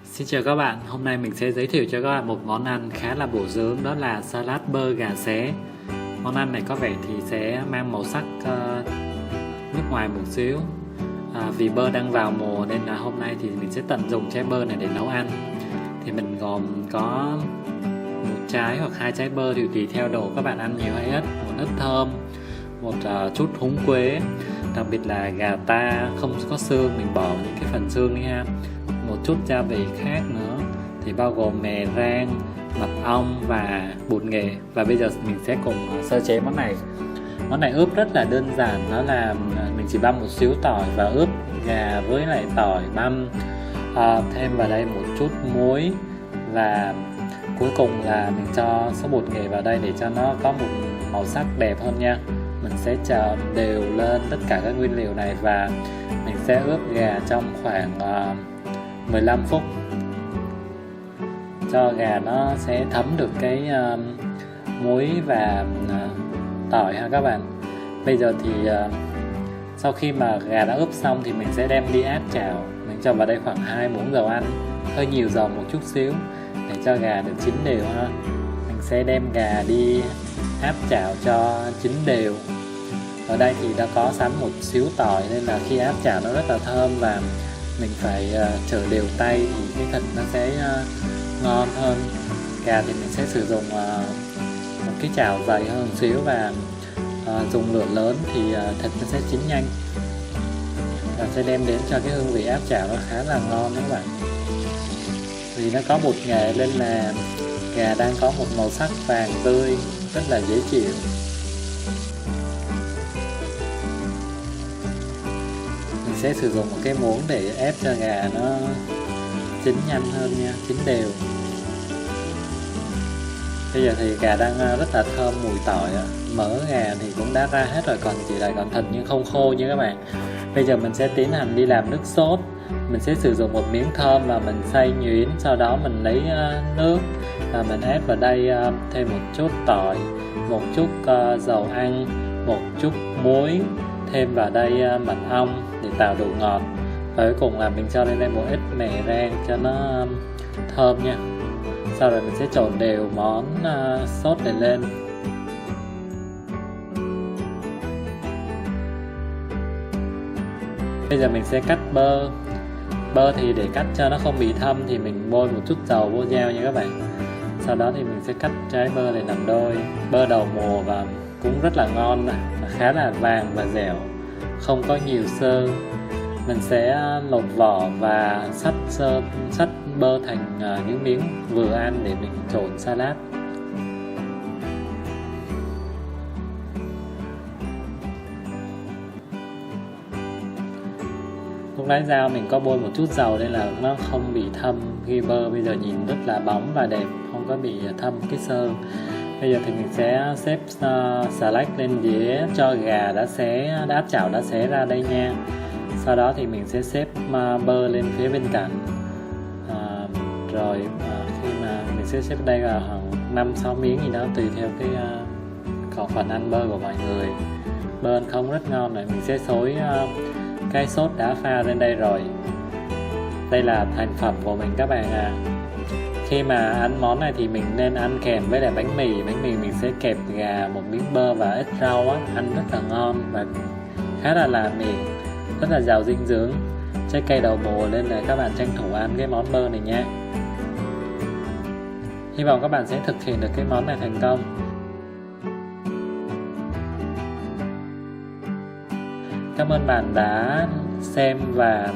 Xin chào các bạn, hôm nay mình sẽ giới thiệu cho các bạn một món ăn khá là bổ dưỡng, đó là salad bơ gà xé. Món ăn này có vẻ thì sẽ mang màu sắc nước ngoài một xíu. Vì bơ đang vào mùa nên là hôm nay thì mình sẽ tận dụng trái bơ này để nấu ăn. Thì mình gồm có một trái hoặc hai trái bơ thì tùy theo độ các bạn ăn nhiều hay ít, một ít thơm, một chút húng quế, đặc biệt là gà ta không có xương mình bỏ những cái phần xương đi ha, một chút gia vị khác nữa thì bao gồm mè rang, mật ong và bột nghệ. Và bây giờ mình sẽ cùng sơ chế món này. Món này ướp rất là đơn giản, đó là mình chỉ băm một xíu tỏi và ướp gà với lại tỏi băm, thêm vào đây một chút muối và cuối cùng là mình cho số bột nghệ vào đây để cho nó có một màu sắc đẹp hơn nha. Mình sẽ trộn đều lên tất cả các nguyên liệu này và mình sẽ ướp gà trong khoảng 15 phút cho gà nó sẽ thấm được cái muối và tỏi ha các bạn. Bây giờ thì sau khi mà gà đã ướp xong thì mình sẽ đem đi áp chảo. Mình cho vào đây khoảng 2 muỗng dầu ăn, hơi nhiều dầu một chút xíu để cho gà được chín đều ha. Mình sẽ đem gà đi áp chảo cho chín đều. Ở đây thì đã có sẵn một xíu tỏi nên là khi áp chảo nó rất là thơm, và mình phải chở đều tay thì cái thịt nó sẽ ngon hơn. Gà thì mình sẽ sử dụng một cái chảo dày hơn một xíu và dùng lửa lớn thì thịt nó sẽ chín nhanh và sẽ đem đến cho cái hương vị áp chảo nó khá là ngon các bạn. Vì nó có bột nghệ nên là gà đang có một màu sắc vàng tươi rất là dễ chịu. Mình sẽ sử dụng một cái muỗng để ép cho gà nó chín nhanh hơn nha, chín đều. Bây giờ thì gà đang rất là thơm mùi tỏi, mỡ gà thì cũng đã ra hết rồi, còn chỉ lại còn thịt nhưng không khô nha các bạn. Bây giờ mình sẽ tiến hành đi làm nước sốt. Mình sẽ sử dụng một miếng thơm và mình xay nhuyễn, sau đó mình lấy nước và mình ép vào đây thêm một chút tỏi, một chút dầu ăn, một chút muối, thêm vào đây mật ong để tạo độ ngọt, và cuối cùng là mình cho lên đây một ít mè rang cho nó thơm nha. Sau rồi mình sẽ trộn đều món sốt này lên. Bây giờ mình sẽ cắt bơ. Bơ thì để cắt cho nó không bị thâm thì mình bôi một chút dầu vô dao nha các bạn. Sau đó thì mình sẽ cắt trái bơ này làm đôi. Bơ đầu mùa và cũng rất là ngon, khá là vàng và dẻo, không có nhiều xơ. Mình sẽ lột vỏ và xắt bơ thành những miếng vừa ăn để mình trộn salad. Lúc nãy dao mình có bôi một chút dầu nên là nó không bị thâm khi bơ bây giờ nhìn rất là bóng và đẹp, không có bị thâm cái xơ. Bây giờ thì mình sẽ xếp xà lách lên dĩa cho gà đã áp chảo đã xé ra đây nha. Sau đó thì mình sẽ xếp bơ lên phía bên cạnh. Rồi khi mà mình sẽ xếp đây là khoảng 5-6 miếng gì đó tùy theo cái khẩu phần ăn bơ của mọi người. Bơ ăn không rất ngon này. Mình sẽ xối cái sốt đã pha lên đây rồi. Đây là thành phẩm của mình các bạn à. Khi mà ăn món này thì mình nên ăn kèm với lại bánh mì. Bánh mì mình sẽ kẹp gà, một miếng bơ và ít rau á, ăn rất là ngon và khá là miệng, rất là giàu dinh dưỡng. Trái cây đầu mùa nên là các bạn tranh thủ ăn cái món bơ này nha. Hy vọng các bạn sẽ thực hiện được cái món này thành công. Cảm ơn bạn đã xem và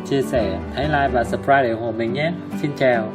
chia sẻ. Hãy like và subscribe để ủng hộ mình nhé. Xin chào.